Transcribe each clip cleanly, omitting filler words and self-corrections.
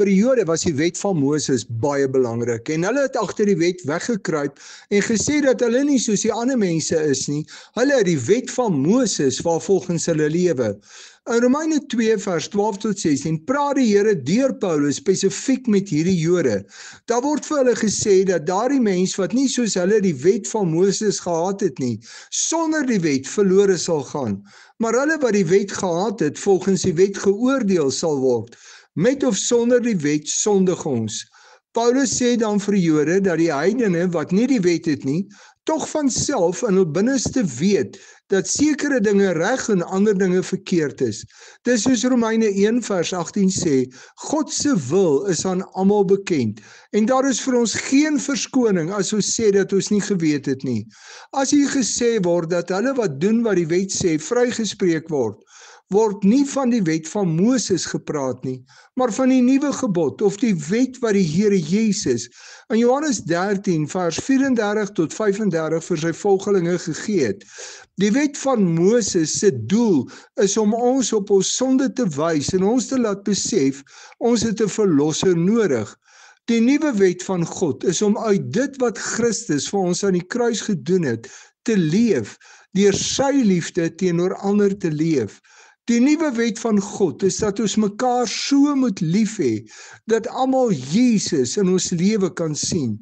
Vir die Jode was die wet van Moses baie belangrik en hulle het agter die wet weggekruip en gesê dat hulle nie soos die ander mense is nie. Hulle het die wet van Moses waarvolgens hulle lewe. In Romeine 2 vers 12 tot 16 praat die Here deur Paulus spesifiek met hierdie Jode. Daar word vir hulle gesê dat daardie mens wat nie soos hulle die wet van Moses gehad het nie, sonder die wet verlore sal gaan. Maar hulle wat die wet gehad het, volgens die wet geoordeel sal word. Met of sonder die wet sondig ons. Paulus sê dan vir Jode dat die heidene wat nie die wet het nie, tog van self in hul binneste weet dat sekere dinge reg en ander dinge verkeerd is. Dis soos Romeine 1 vers 18 sê, God se wil is aan almal bekend en daar is vir ons geen verskoning as ons sê dat ons nie geweet het nie. As hier gesê word dat hulle wat doen wat die wet sê vrygespreek word nie van die wet van Moses gepraat nie, maar van die nuwe gebod of die wet wat die Here Jesus in Johannes 13 vers 34 tot 35 vir sy volgelinge gegee het. Die wet van Moses se doel is om ons op ons sonde te wys en ons te laat besef ons het 'n verlosser nodig. Die nuwe wet van God is om uit dit wat Christus vir ons aan die kruis gedoen het, te leef, deur sy liefde teenoor ander te leef. Die nuwe wet van God is dat ons mekaar so moet lief hê, dat almal Jesus in ons lewe kan sien.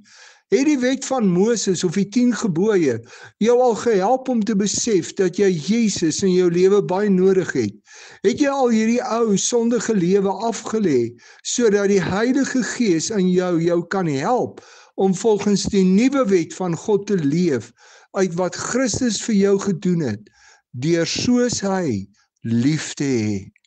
Het die wet van Moses of die 10 gebooie jou al gehelp om te besef dat jy Jesus in jou lewe baie nodig het? Het jy al hierdie ou sondige lewe afgelê, sodat die Heilige Gees in jou kan help om volgens die nuwe wet van God te leef, uit wat Christus vir jou gedoen het, deur soos hy lief te hê?